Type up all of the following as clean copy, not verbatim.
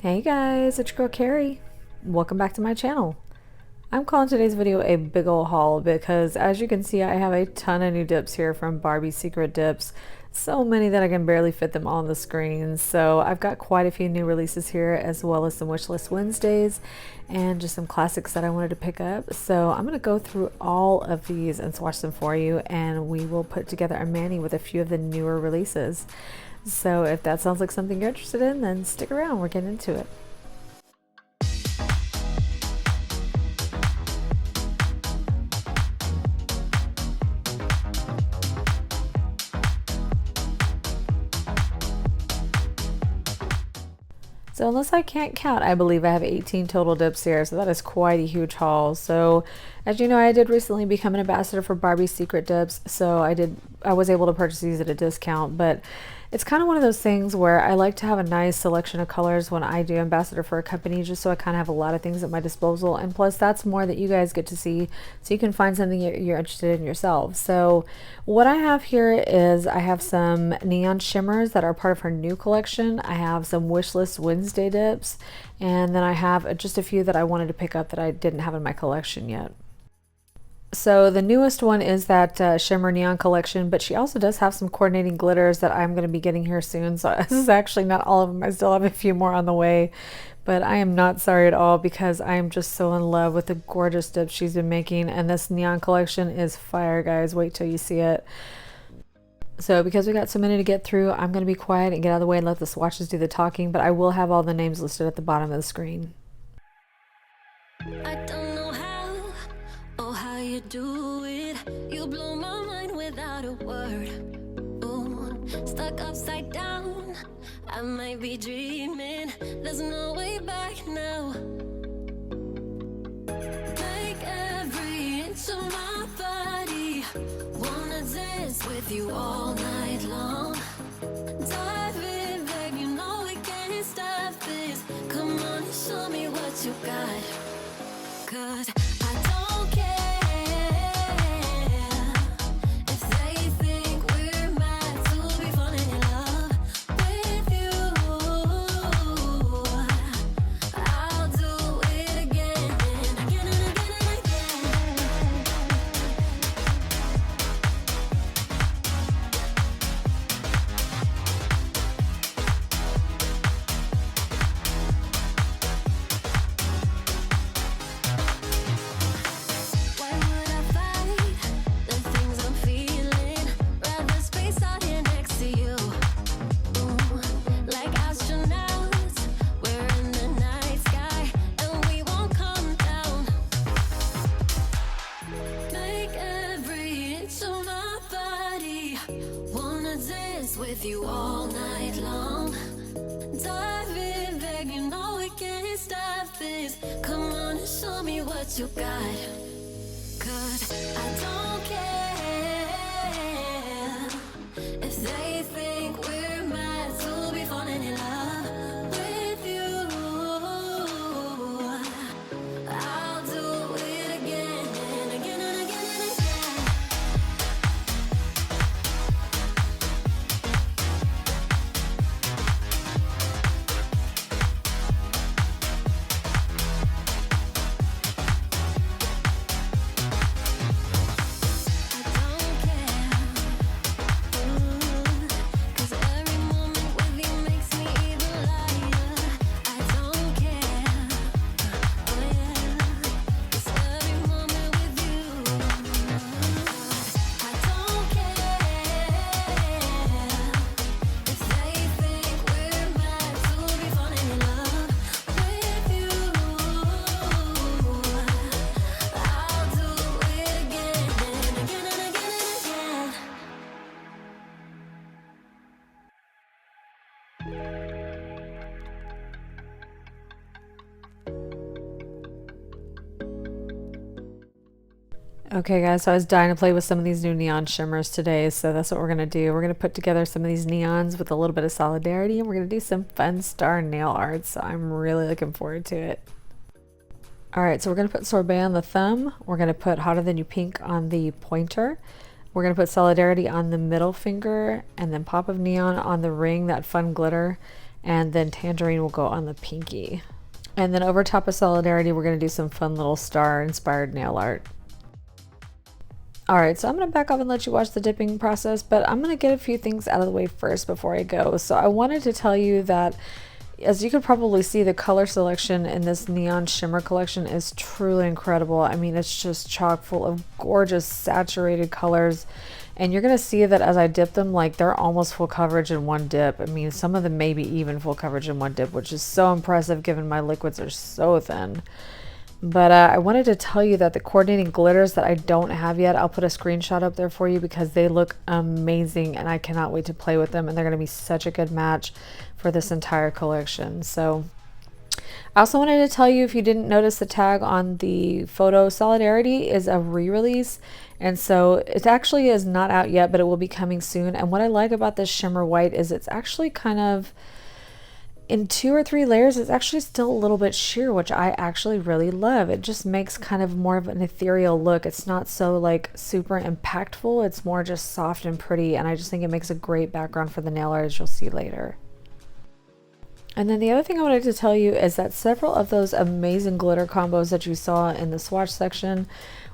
Hey guys, it's your girl Carrie. Welcome back to my channel. I'm calling today's video a big ol' haul because as you can see I have a ton of new dips here from Barbie Secret Dips. So many that I can barely fit them all on the screen. So I've got quite a few new releases here as well as some wishlist Wednesdays and just some classics that I wanted to pick up. So I'm going to go through all of these and swatch them for you, and we will put together a mani with a few of the newer releases. So if that sounds like something you're interested in, then stick around, we're getting into it. So unless I can't count, I believe I have 18 total dips here, so that is quite a huge haul. So as you know, I did recently become an ambassador for Barbie Secret Dips, so I was able to purchase these at a discount, but it's kind of one of those things where I like to have a nice selection of colors when I do ambassador for a company, just so I kind of have a lot of things at my disposal, and plus that's more that you guys get to see, so you can find something you're interested in yourself. So what I have here is I have some neon shimmers that are part of her new collection. I have some wishlist Wednesday dips, and then I have just a few that I wanted to pick up that I didn't have in my collection yet. So the newest one is that Shimmer Neon collection, but she also does have some coordinating glitters that I'm going to be getting here soon. So this is actually not all of them. I still have a few more on the way, but I am not sorry at all because I am just so in love with the gorgeous dips she's been making. And this neon collection is fire, guys. Wait till you see it. So because we got so many to get through, I'm going to be quiet and get out of the way and let the swatches do the talking, but I will have all the names listed at the bottom of the screen. I don't know how or how you do it. You blow my mind without a word. Ooh, stuck upside down. I might be dreaming. There's no way back now. Take every inch of my body. Wanna dance with you all night long. Dive in, babe, you know we can't stop this. Come on and show me what you got. 'Cause I don't care if they think we're meant to be falling in love with you. I'll do it again and again and again and again. Why would I fight the things I'm feeling? Rather space out here next to you. Ooh, like astronauts, we're in the night sky and we won't come down. Make every inch of my body. Wanna dance with you all night long. Dive in, babe, you know we can't stop this. Come on and show me what you got. 'Cause I don't care if they think we're meant to be falling in love with you. I'll do it again and again and again and again. I don't care. Ooh, 'cause every moment with you makes me even lighter. I don't care. Oh yeah, 'cause every moment with you. I don't care if they think we're meant to be falling in love with you. I'll do it again and again and again and again. Okay guys, so I was dying to play with some of these new neon shimmers today, so that's what we're going to do. We're going to put together some of these neons with a little bit of solidarity, and we're going to do some fun star nail art, so I'm really looking forward to it. Alright, so we're going to put Sorbet on the thumb, we're going to put Hotter Than You Pink on the pointer, we're going to put Solidarity on the middle finger, and then Pop of Neon on the ring, that fun glitter, and then Tangerine will go on the pinky. And then over top of Solidarity, we're going to do some fun little star inspired nail art. Alright, so I'm going to back off and let you watch the dipping process, but I'm going to get a few things out of the way first before I go. So I wanted to tell you that, as you could probably see, the color selection in this neon shimmer collection is truly incredible. I mean, it's just chock full of gorgeous saturated colors, and you're going to see that as I dip them, like they're almost full coverage in one dip. I mean, some of them may be even full coverage in one dip, which is so impressive given my liquids are so thin. But I wanted to tell you that the coordinating glitters that I don't have yet, I'll put a screenshot up there for you because they look amazing and I cannot wait to play with them, and they're going to be such a good match for this entire collection. So I also wanted to tell you, if you didn't notice, the tag on the photo, Solidarity is a re-release, and so it actually is not out yet, but it will be coming soon. And what I like about this shimmer white is it's actually kind of in 2 or 3 layers. It's actually still a little bit sheer, which I actually really love. It just makes kind of more of an ethereal look. It's not so like super impactful. It's more just soft and pretty, and I just think it makes a great background for the nail art, as you'll see later. And then the other thing I wanted to tell you is that several of those amazing glitter combos that you saw in the swatch section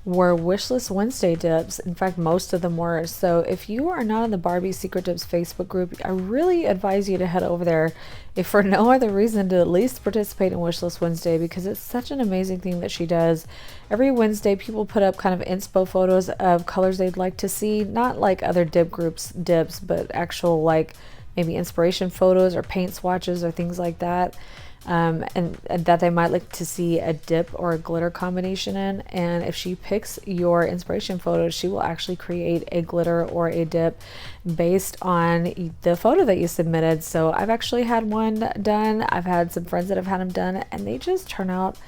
were Wishlist Wednesday dips. In fact, most of them were. So if you are not in the Barbie Secret Dips Facebook group, I really advise you to head over there, if for no other reason, to at least participate in Wishlist Wednesday, because it's such an amazing thing that she does. Every Wednesday, people put up kind of inspo photos of colors they'd like to see, not like other dip groups dips, but actual like maybe inspiration photos or paint swatches or things like that. And that they might like to see a dip or a glitter combination in. And if she picks your inspiration photos, she will actually create a glitter or a dip based on the photo that you submitted. So I've actually had one done. I've had some friends that have had them done, and they just turn out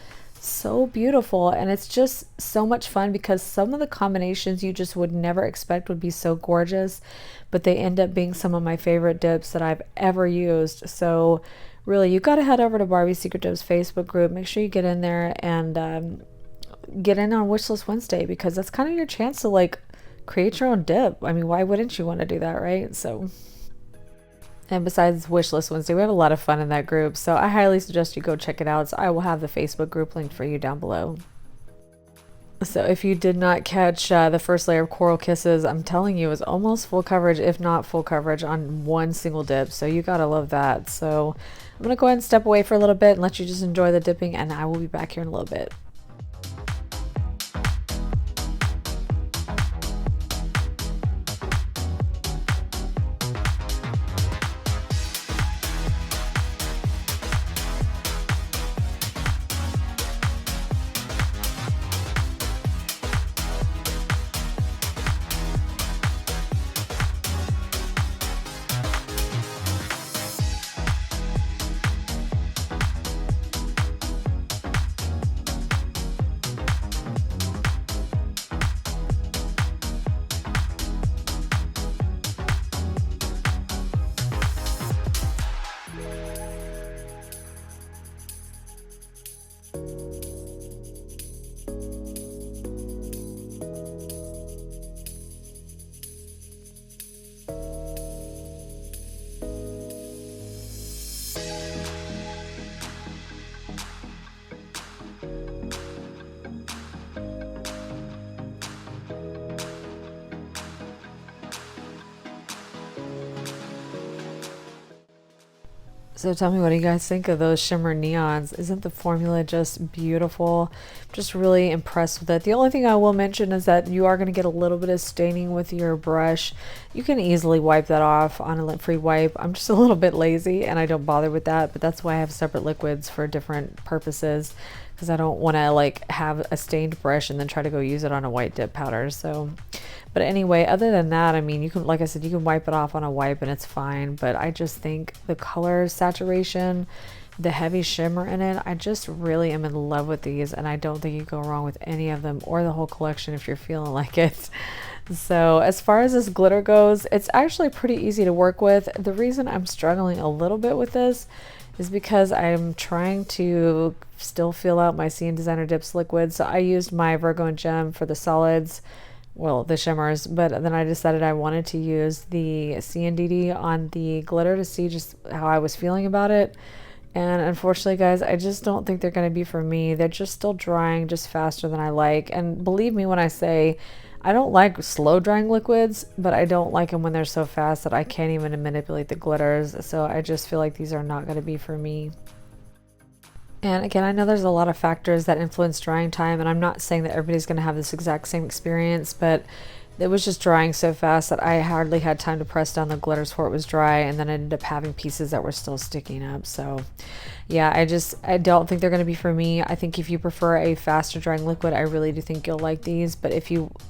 so beautiful. And it's just so much fun because some of the combinations you just would never expect would be so gorgeous, but they end up being some of my favorite dips that I've ever used. So really, you got to head over to Barbie Secret Dips Facebook group. Make sure you get in there and get in on Wishlist Wednesday, because that's kind of your chance to like create your own dip. I mean, why wouldn't you want to do that, right? So, and besides Wishlist Wednesday, we have a lot of fun in that group. So I highly suggest you go check it out. So I will have the Facebook group linked for you down below. So if you did not catch the first layer of Coral Kisses, I'm telling you, it was almost full coverage, if not full coverage, on one single dip. So you gotta love that. So I'm gonna go ahead and step away for a little bit and let you just enjoy the dipping, and I will be back here in a little bit. So tell me, what do you guys think of those shimmer neons? Isn't the formula just beautiful? Just really impressed with it. The only thing I will mention is that you are going to get a little bit of staining with your brush. You can easily wipe that off on a lint-free wipe. I'm just a little bit lazy and I don't bother with that, but that's why I have separate liquids for different purposes, because I don't want to like have a stained brush and then try to go use it on a white dip powder. So, but anyway, other than that, I mean, you can, like I said, you can wipe it off on a wipe and it's fine. But I just think the color saturation, the heavy shimmer in it, I just really am in love with these, and I don't think you go wrong with any of them or the whole collection if you're feeling like it. So as far as this glitter goes, it's actually pretty easy to work with. The reason I'm struggling a little bit with this is because I'm trying to still feel out my CN Designer Dips liquid. So I used my Virgo and Gem for the solids, well, the shimmers, but then I decided I wanted to use the CNDD on the glitter to see just how I was feeling about it. And unfortunately, guys, I just don't think they're going to be for me. They're just still drying just faster than I like. And believe me when I say I don't like slow drying liquids, but I don't like them when they're so fast that I can't even manipulate the glitters. So I just feel like these are not going to be for me. And again, I know there's a lot of factors that influence drying time, and I'm not saying that everybody's going to have this exact same experience, but it was just drying so fast that I hardly had time to press down the glitters before it was dry, and then I ended up having pieces that were still sticking up. So yeah, I don't think they're going to be for me. I think if you prefer a faster drying liquid, I really do think you'll like these. But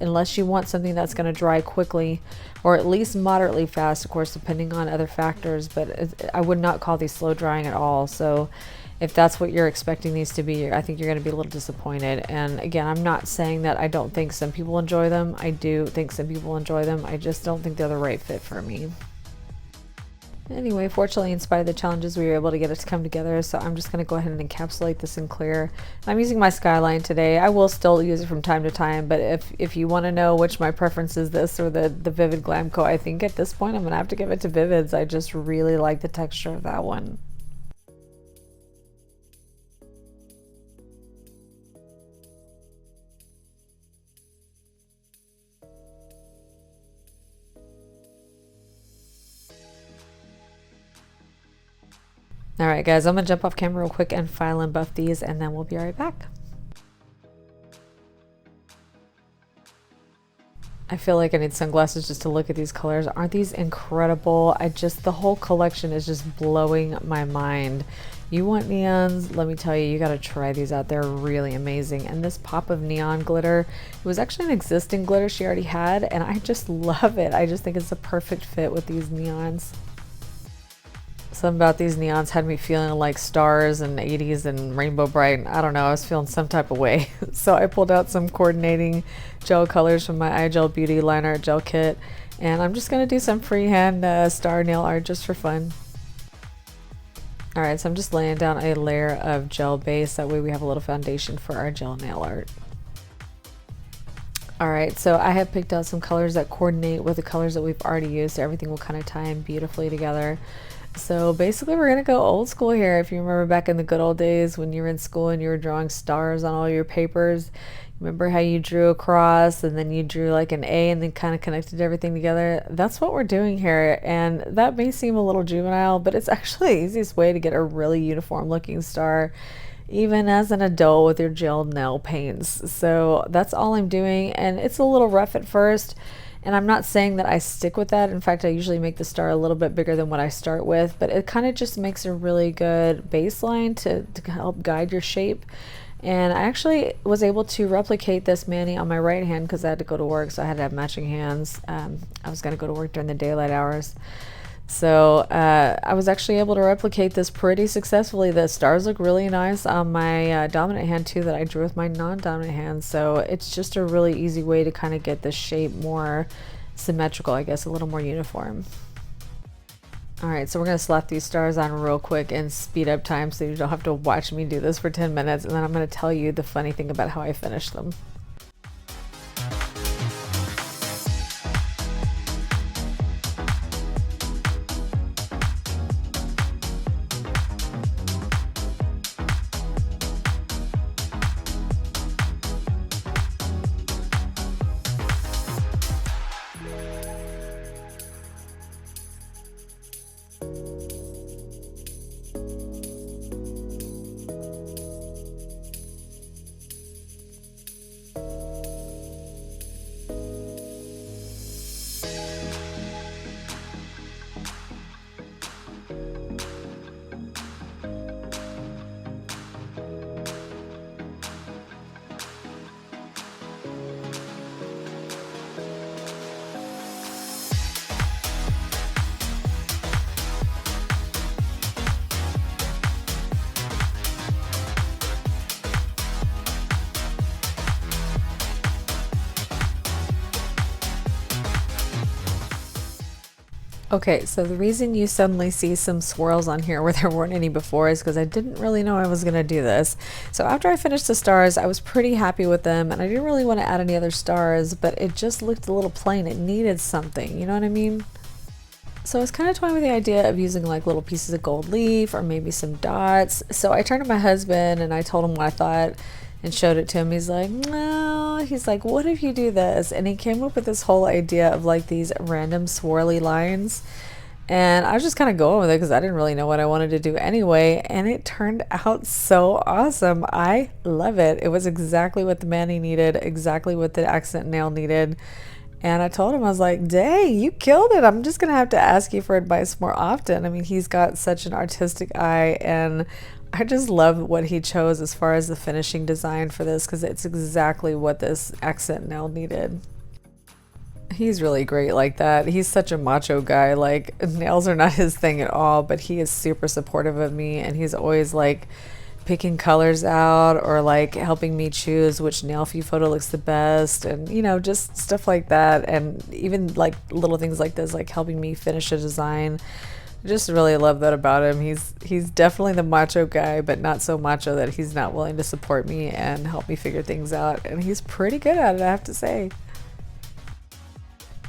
unless you want something that's going to dry quickly, or at least moderately fast, of course, depending on other factors, but I would not call these slow drying at all. So if that's what you're expecting these to be, I think you're going to be a little disappointed. And again, I'm not saying that I don't think some people enjoy them. I do think some people enjoy them. I just don't think they're the right fit for me. Anyway, fortunately, in spite of the challenges, we were able to get it to come together. So I'm just going to go ahead and encapsulate this in clear. I'm using my Skyline today. I will still use it from time to time, but if you want to know which my preference is, this or the Vivid Glamco, I think at this point I'm going to have to give it to Vivids. I just really like the texture of that one. All right, guys, I'm gonna jump off camera real quick and file and buff these, and then we'll be right back. I feel like I need sunglasses just to look at these colors. Aren't these incredible? The whole collection is just blowing my mind. You want neons? Let me tell you, you gotta try these out. They're really amazing. And this pop of neon glitter, it was actually an existing glitter she already had, and I just love it. I just think it's a perfect fit with these neons. Something about these neons had me feeling like stars and 80s and Rainbow Bright. I don't know, I was feeling some type of way. So I pulled out some coordinating gel colors from my iGel Beauty Line Art Gel Kit. And I'm just going to do some freehand star nail art just for fun. Alright, so I'm just laying down a layer of gel base. That way we have a little foundation for our gel nail art. Alright, so I have picked out some colors that coordinate with the colors that we've already used. So everything will kind of tie in beautifully together. So basically we're going to go old school here. If you remember back in the good old days when you were in school and you were drawing stars on all your papers, remember how you drew a cross and then you drew like an A and then kind of connected everything together? That's what we're doing here, and that may seem a little juvenile, but it's actually the easiest way to get a really uniform looking star even as an adult with your gel nail paints. So that's all I'm doing, and it's a little rough at first. And I'm not saying that I stick with that. In fact, I usually make the star a little bit bigger than what I start with, but it kind of just makes a really good baseline to help guide your shape. And I actually was able to replicate this mani on my right hand because I had to go to work, so I had to have matching hands. I was going to go to work during the daylight hours. So I was actually able to replicate this pretty successfully. The stars look really nice on my dominant hand too, that I drew with my non-dominant hand. So it's just a really easy way to kind of get the shape more symmetrical, I guess, a little more uniform. Alright, so we're going to slap these stars on real quick and speed up time so you don't have to watch me do this for 10 minutes, and then I'm going to tell you the funny thing about how I finish them. Okay, so the reason you suddenly see some swirls on here where there weren't any before is because I didn't really know I was going to do this. So after I finished the stars, I was pretty happy with them, and I didn't really want to add any other stars, but it just looked a little plain. It needed something, you know what I mean? So I was kind of toying with the idea of using like little pieces of gold leaf or maybe some dots. So I turned to my husband and I told him what I thought and showed it to him. He's like, no, he's like, what if you do this? And he came up with this whole idea of like these random swirly lines. And I was just kind of going with it because I didn't really know what I wanted to do anyway. And it turned out so awesome. I love it. It was exactly what the Manny needed, exactly what the accent nail needed. And I told him, I was like, dang, you killed it. I'm just going to have to ask you for advice more often. I mean, he's got such an artistic eye, and I just love what he chose as far as the finishing design for this because it's exactly what this accent nail needed. He's really great like that. He's such a macho guy. Like, nails are not his thing at all, but he is super supportive of me, and he's always like picking colors out or like helping me choose which nail photo looks the best, and you know, just stuff like that. And even like little things like this, like helping me finish a design. Just really love that about him. He's definitely the macho guy, but not so macho that he's not willing to support me and help me figure things out, and he's pretty good at it, I have to say.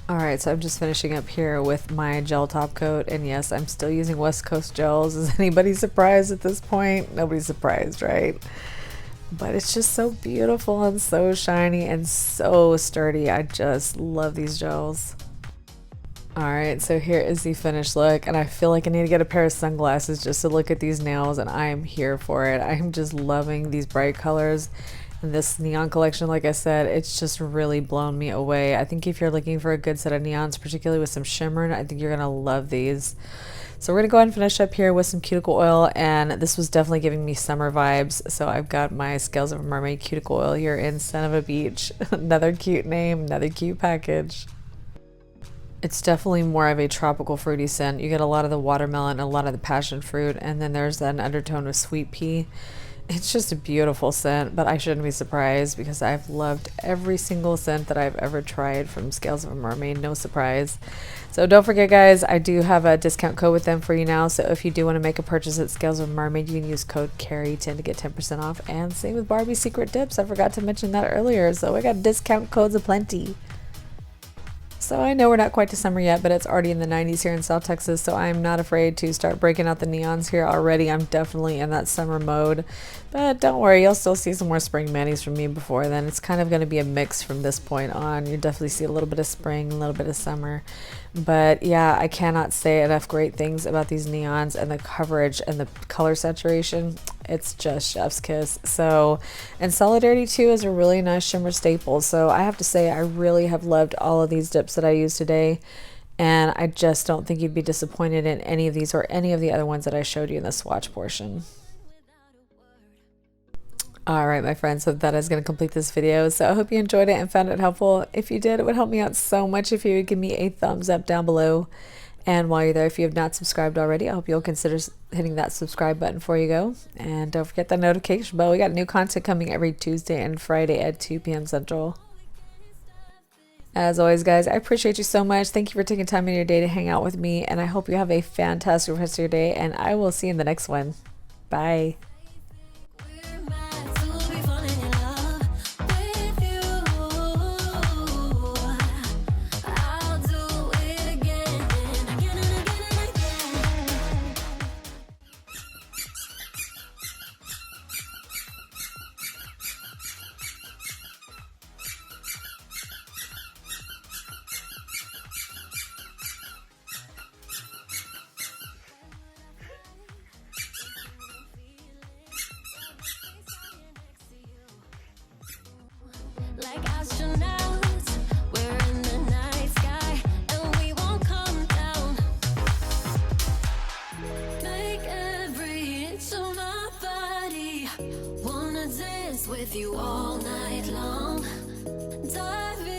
Alright, so I'm just finishing up here with my gel top coat, and yes, I'm still using West Coast gels. Is anybody surprised at this point? Nobody's surprised, right? But it's just so beautiful and so shiny and so sturdy. I just love these gels. Alright, so here is the finished look, and I feel like I need to get a pair of sunglasses just to look at these nails, and I am here for it. I'm just loving these bright colors. And this neon collection, like I said, it's just really blown me away. I think if you're looking for a good set of neons, particularly with some shimmer, I think you're going to love these. So we're going to go ahead and finish up here with some cuticle oil, and this was definitely giving me summer vibes. So I've got my Scales of a Mermaid cuticle oil here in Son of a Beach. Another cute name, another cute package. It's definitely more of a tropical fruity scent. You get a lot of the watermelon, a lot of the passion fruit, and then there's an undertone of sweet pea. It's just a beautiful scent, but I shouldn't be surprised because I've loved every single scent that I've ever tried from Scales of a Mermaid. No surprise. So don't forget, guys, I do have a discount code with them for you now. So if you do want to make a purchase at Scales of a Mermaid, you can use code CARRY10 to get 10% off. And same with Barbie Secret Dips. I forgot to mention that earlier. So I got discount codes aplenty. So I know we're not quite to summer yet, but it's already in the 90s here in South Texas, so I'm not afraid to start breaking out the neons here already. I'm definitely in that summer mode, but don't worry, you'll still see some more spring manis from me before then. It's kind of going to be a mix from this point on. You definitely see a little bit of spring, a little bit of summer. But yeah, I cannot say enough great things about these neons and the coverage and the color saturation. It's just chef's kiss. So, and Solidarity 2 is a really nice shimmer staple. So I have to say I really have loved all of these dips that I used today. And I just don't think you'd be disappointed in any of these or any of the other ones that I showed you in the swatch portion. Alright, my friends, so that is going to complete this video. So I hope you enjoyed it and found it helpful. If you did, it would help me out so much if you would give me a thumbs up down below. And while you're there, if you have not subscribed already, I hope you'll consider hitting that subscribe button before you go. And don't forget that notification bell. We got new content coming every Tuesday and Friday at 2 p.m. Central. As always, guys, I appreciate you so much. Thank you for taking time in your day to hang out with me. And I hope you have a fantastic rest of your day. And I will see you in the next one. Bye. Like astronauts, we're in the night sky, and we won't come down. Make every inch of my body wanna dance with you all night long. Dive in.